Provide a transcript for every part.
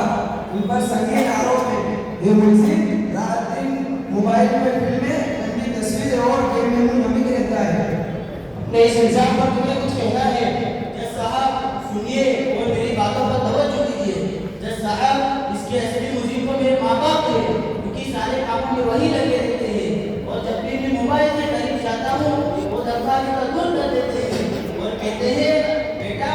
साहब इन पर संगीन आरोप है। ये मुझसे रात दिन मोबाइल में फिल्में, गंदी तस्वीरें और गेम में नमी रहता है। अपने इस इल्जाम पर तुम्हें कुछ कहना है? जज साहब सुनिए और मेरी बातों पर तवज्जो दीजिए। जज साहब, इसके असली मुजीब तो मेरे माँ बाप थे, क्योंकि सारे कामों में वही लगे रहते हैं और जब भी मैं मोबाइल के करीब जाता हूँ वो दरवाजे का दूर कर देते हैं और कहते हैं बेटा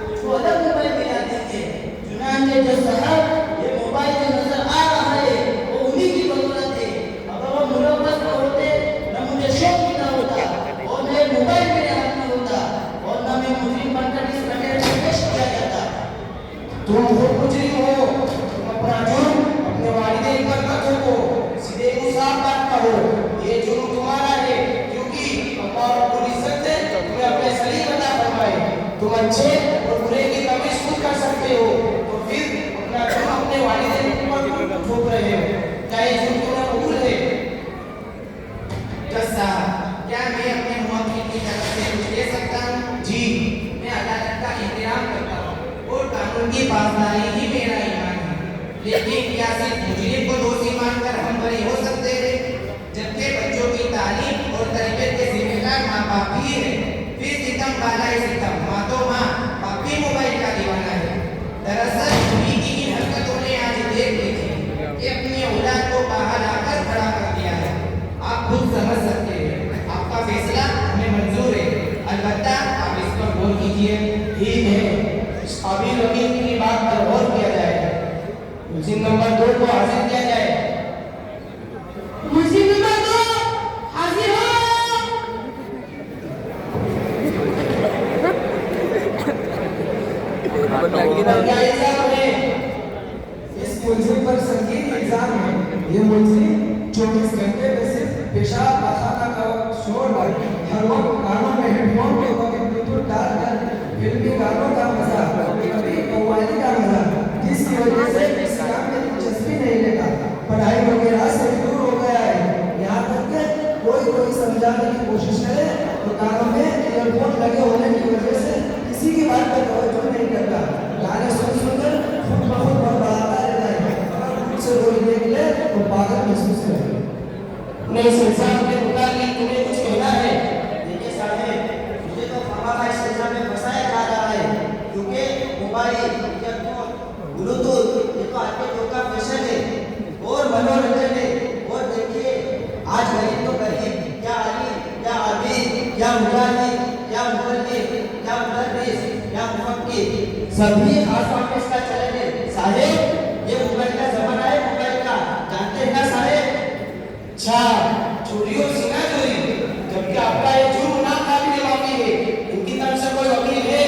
कुछ अलग मोबाइल मिला दीजिए। चुनांचे जज साहब, ये मोबाइल जो नजर आ रहा है वो उन्हीं की बदौलत है। अगर वो मुलव्वस न होते न मुझे शौक मिला होता और न मोबाइल मेरे हाथ में होता और न मैं मुजरिम बनकर इस कटहरे में पेश किया जाता। तुम खुद मुजरिम हो। तुम अपना जुर्म अपने वालिदैन पर मत थोपो, सीधे इंसाफ बात कहो। ये जुर्म तुम्हारा है क्योंकि अल्लाह रब्बुल इज्जत ने तुम्हें अपने सलीम अता फरमाए। तुम अच्छे और बुरे की तमीज खुद कर सकते हो, तो फिर अपना जुर्म अपने वालिदैन पर क्यों थोप रहे हो? क्या ये जुर्म तुम्हें कबूल है? जज साहब, क्या मैं अपने मुवक्किल की तरफ से कुछ ले सकता हूँ? जी। मैं अदालत का एहतराम करता हूँ और कानून की पासदारी ही मेरा ईमान है, लेकिन क्या सिर्फ मुजरिम को दोषी मानकर हम बरी हो सकते हैं, जबकि बच्चों की तालीम और तरबियत के जिम्मेदार माँ बाप ही है? फिर सितम वाला ही सितम, माँ तो माँ, बाप भी मोबाइल का दीवाना है। दरअसल उन्हीं की इन हरकतों ने आज देख लीजिए कि अपनी औलाद को बाहर आकर खड़ा कर दिया है। आप खुद समझ सकते हैं, आपका फैसला हमें मंजूर है, अलबत्ता आप इस पर गौर कीजिए। ठीक है, इस काबिल वकील की बात पर गौर किया जाएगा। मुलजिम नंबर 2 को हाजिर किया जाए। मुलजिम नंबर 2 हाजिर हो। क्या इल्जाम है? इस मुलजिम पर संगीन इल्जाम है। ये मुलजिम 24 घंटे में सिर्फ पेशाब पाखाना का छोड़कर हर वक्त कानों में हेडफोन के वक्त ब्लूटूथ डालकर फिल्मी गानों का मजा, कभी कव्वाली का मजा, जिसकी वजह से इस काम में दिलचस्पी नहीं लेता, पढ़ाई वगैरह से दूर हो गया है। यहाँ तक कि कोई समझाने की कोशिश करे तो कानों में ईयरफोन लगे होने की वजह से किसी की बात पर तवज्जो नहीं करता। गाने सुनकर खुद ब खुद बड़बड़ाता रहता है। अगर खुद से बोलने के लिए तो पागल महसूस करे। अपने इस इल्जाम के मुताबिक तुम्हें कुछ कहना है? देखिए साहब, मुझे तो फरमाना इस इल्जाम में फंसाया जा रहा है, क्योंकि मोबाइल, ईयरफोन, ब्लूटूथ ये तो आज के दौर का फैशन है और मनोरंजन है। और देखिए आज गरीब तो गरीब, क्या अली, क्या आबिद, क्या मुजाहिद, क्या मुअल्लिम, क्या मुदर्रिस, क्या मुफक्किर, सभी खास तौर पे इसका चलन है। साहेब, ये मोबाइल का जमाना है, मोबाइल का, जानते हैं ना साहेब? अच्छा, चोरी और सीना चोरी, जबकि आपका ये जुर्म ना काबिल माफी है। इनकी तरफ से कोई वकील है?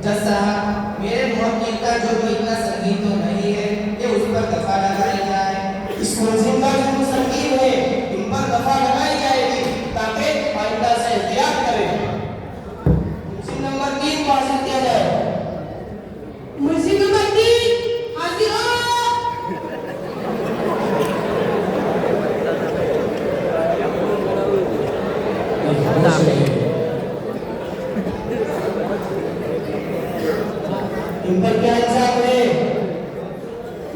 जज साहब, मेरे मुवक्किल का जुर्म इतना संगीन तो नहीं है कि उस पर दफा लगाई जाए। इस मुलजिम का जुर्म संगीन है, इन पर दफा लगाई जाएगी ताकि आइंदा से एहतियात करें। मुलजिम नंबर 3 को हाजिर किया जाए। मुलजिम नंबर 3 हाजिर हो। इन पर क्या इल्जाम है?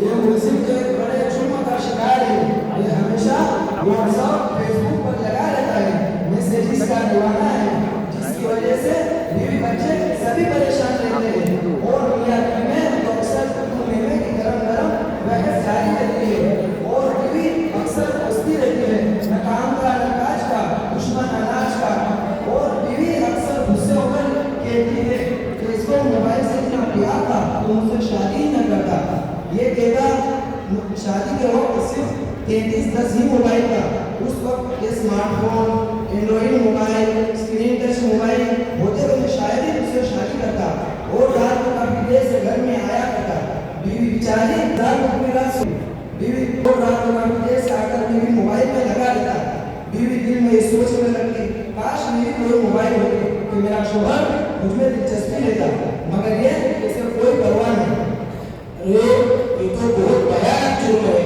ये मुलजिम जो एक बड़े जुर्म का शिकार है। ये हमेशा व्हाट्सएप, फेसबुक पर लगा रहता है, मैसेजेस का दीवाना है, जिसकी वजह से बीवी बच्चे सभी परेशान रहते हैं और मियां बीवी में तो अक्सर मेवे की गरम बहस जारी रहती है और बीवी अक्सर हंसती रहती है, न काम का न काज का, दुश्मन अनाज का। और बीवी अक्सर गुस्से होकर कहती है कि इसको मोबाइल से इतना प्यार था तो मुझसे शादी ही न करता। ये कहता शादी के वक्त सिर्फ 3310 ही मोबाइल था। उस वक्त ये smartphone, Android mobile, screen touch mobile होते हुए शायद ही मुझसे शादी करता और रात को काफी देर से घर में आया करता। बीवी बेचारी रात को पूरी रात सोई। बीवी को रात को काफी देर से आकर बीवी मोबाइल में लगा रहता। बीवी दिल में सोचने लगती, काश मेरी कोई मोबाइल होती कि मेरा शोहर मुझमें दिलचस्पी लेता, मगर ये इसे कोई परवाह नहीं। अरे ये तो बहुत भयानक जुर्म है।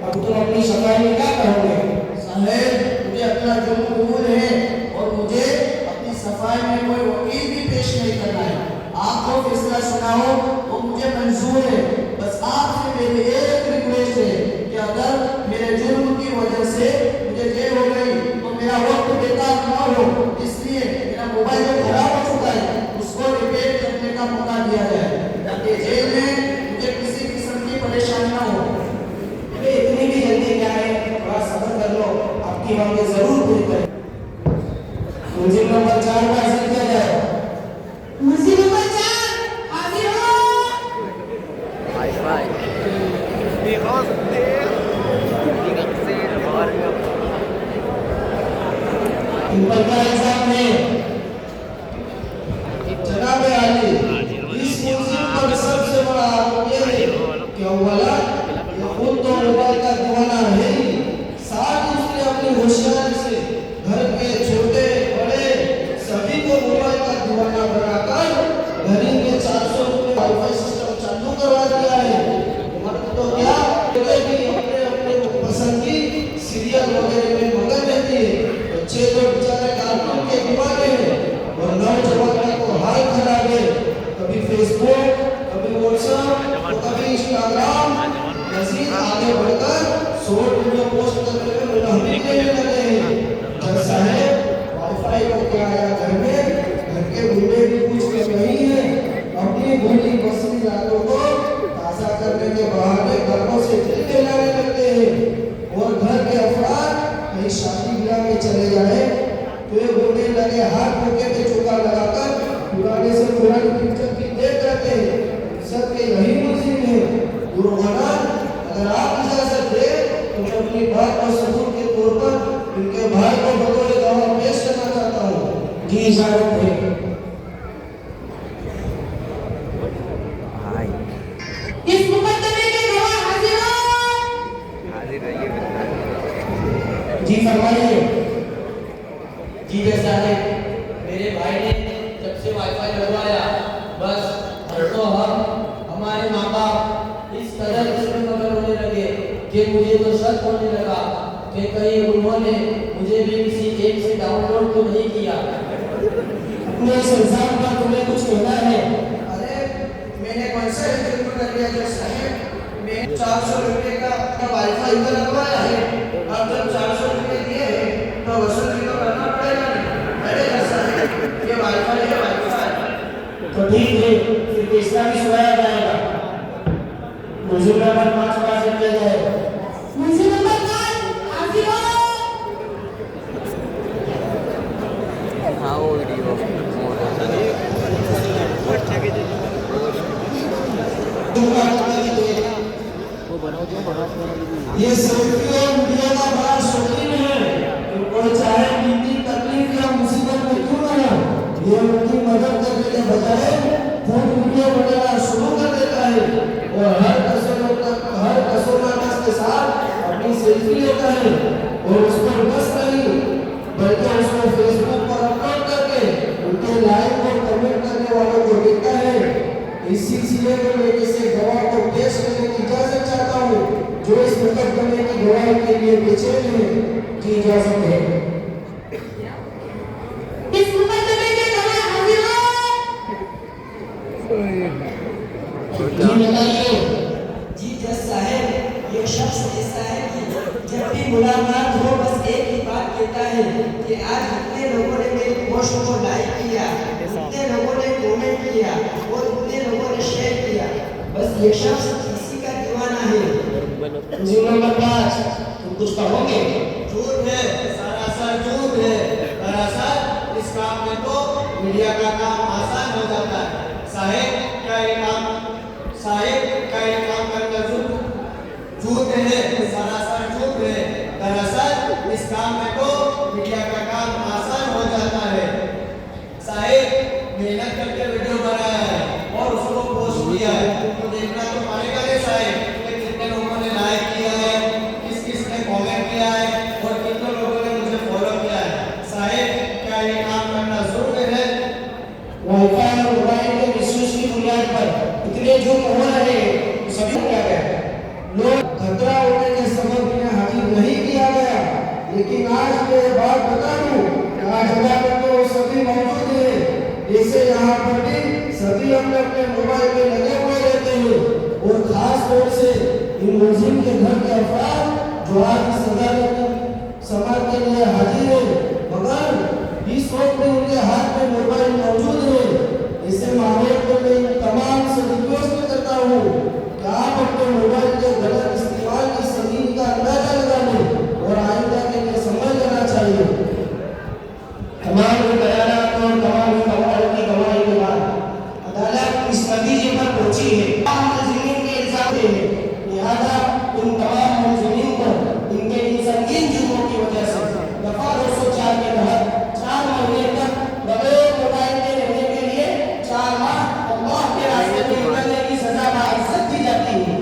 अब तुम अपनी सफाई में क्या करोगे? साहेब, मुझे अपना जुर्म कबूल है और मुझे अपनी सफाई में कोई वकील भी पेश नहीं करना है। आप जो फैसला सुनाओ वो मुझे मंजूर है। वाला ये खुद तो मोबाइल का दीवाना है ही, साथ ही उसने अपनी होशियारी से घर के छोटे बड़े सभी को मोबाइल का दीवाना बनाकर घर ही में 400 रुपये वाईफाई सिस्टम चालू करवा दिया है। मर्द तो क्या भी अपने अपने पसंद की सीरियल वगैरह में मगन रहती है। बच्चे तो बेचारे कार्टून के दीवाने हैं और नौजवान का तो हाल खराब है। कभी फेसबुक, कभी व्हाट्सएप, तो कभी इंस्टाग्राम, मजीद आगे बढ़कर शॉर्ट वीडियो पोस्ट करने में मुनाफिक लेने लगे हैं। जैसा है वाईफाई को क्या आया घर में, घर के बूढ़े भी कुछ कम नहीं है, अपनी भूली बसरी रातों को ताज़ा करने के बहाने घरों से दिल लाने लगते हैं और घर के अफराद कहीं शादी ब्याह में चले जाए तो ये बोलने लगे हाथ धोखे पे चौका लगाकर पुराने से पुरानी पिक्चर की देख करते हैं। सबके यही मुसीब है। गुरुगणान अगर आप इजाजत दे तो मैं अपनी बात और सबूत के तौर पर इनके भाई को बतौर गवाह पेश करना चाहता हूँ। जी इजाजत है। इस मुकदमे के गवाह हाजिर हो। जी फरमाइए। जी जैसा है मेरे भाई ने जब से वाईफाई लगवाया बस तो हमारे माँ बाप इस कदर इसमें मगन होने लगे कि मुझे तो शक होने लगा कि कहीं उन्होंने मुझे भी किसी ऐप से डाउनलोड तो नहीं किया। अपने संसार का तुम्हें कुछ कहना है? अरे मैंने कौन सा इंटरव्यू कर लिया जो साहब, मैंने 400 रुपये का वाईफाई का लगवाया है। अब जब 400 रुपये दिए हैं तो वसूल भी तो करना पड़ेगा नहीं। अरे साहब ये वाईफाई है वाईफाई। तो ठीक है, फिर किसका भी सुनाया जाएगा। मुझे नंबर 5 पास किया जाएगा। मुझे नंबर 5 हाजिर हो। हाँ वो वीडियो ये सेल्फी और वीडियो का बड़ा शौकीन है। कोई चाहे कितनी तकलीफ या मुसीबत में क्यों ना हो, ये उनकी मदद करने के बजाय खुद वीडियो बनाना शुरू कर देता है और हर कसोनास के साथ अपनी सेल्फी लेता है और उस पर बस नहीं बल्कि उसको फेसबुक पर अपलोड करके उनके लाइक और कमेंट करने वालों को देखता है। इस सिलसिले में मैं किसी गवाह को पेश करने की इजाजत चाहता हूँ जो इस मुकदमे की गवाही के लिए बेचैन है। की इजाजत है। इस मुकदमे के गवाह हाजिर हो। जी बताइए। जी जज साहब ये शख्स ऐसा है कि जब भी मुलाकात हो बस एक ही बात कहता है कि आज इतने लोगों ने मेरी पोस्ट को लाइक किया, इतने लोगों ने कमेंट किया और इतने लोगों ने शेयर किया। बस ये शख्स इसी का दीवाना है। जी नंबर 5 तुम कुछ कहोगे? झूठ है, सरासर झूठ है। दरअसल इस काम में तो मीडिया का काम आसान हो जाता है। साहेब क्या ये काम करना झूठ है, सरासर झूठ है। दरअसल इस काम में तो मीडिया का काम आसान हो जाता है। साहेब मेहनत करके वीडियो बनाया है और उसको पोस्ट किया है तो देखना तो पड़ेगा रे साहेब कि कितने लोगों ने लाइक किया है, किस ने कमेंट किया है और कितने लोगों ने मुझे फॉलो किया है। साहेब क्या ये काम करना जरूरी है? वाईफाई और मोबाइल के मिसयूज की बुनियाद पर इतने जो हो रहे हैं सभी क्या गया लोग खतरा होने के सबब इन्हें हाजिर नहीं किया गया। लेकिन आज मैं ये बात बता दूं कि आज अदालत में वो सभी मौजूद हैं। जैसे यहाँ पर भी सभी अपने अपने मोबाइल में लगे हुए रहते हैं और खास तौर से इन मुलजिम के घर के अफराद जो आज इस अदालत में समाज के लिए हाजिर है मगर इस वक्त में उनके हाथ में मोबाइल मौजूद है। ऐसे मामले में मैं इन तमाम से रिक्वेस्ट करता हूँ कि आप अपने मोबाइल के गलत इस्तेमाल की संगीन का अंदाजा लगा लें और आइंदा के लिए समझ लेना चाहिए। तमाम बयानात और तमाम गवाहों की गवाही के बाद अदालत इस नतीजे पर पहुंची है मुलजिमीन के इल्जाम है। लिहाजा उन तमाम मुलजिमीन को इनके इन संगीन जुर्मों की वजह से दफा 204 के तहत 4 महीने तक बगैर मोबाइल के रहने के लिए 4 माह अल्लाह के रास्ते में निकलने की सजा बाइज्जत दी जाती है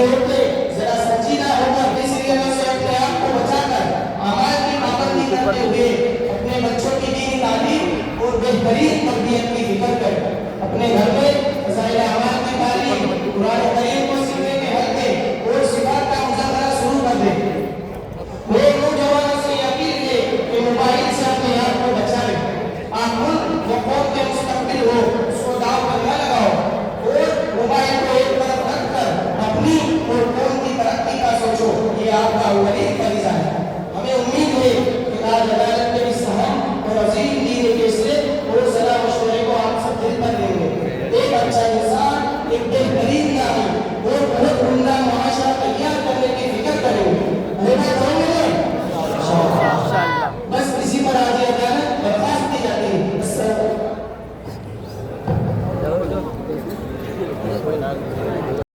औरतें जरा संजीदा होकर इसलिए से अपने आप को बचाकर आवाज की पाबंदी करते हुए अपने बच्चों की दीनी तालीम और बेहतरीन तरबियत की फिक्र कर अपने घर में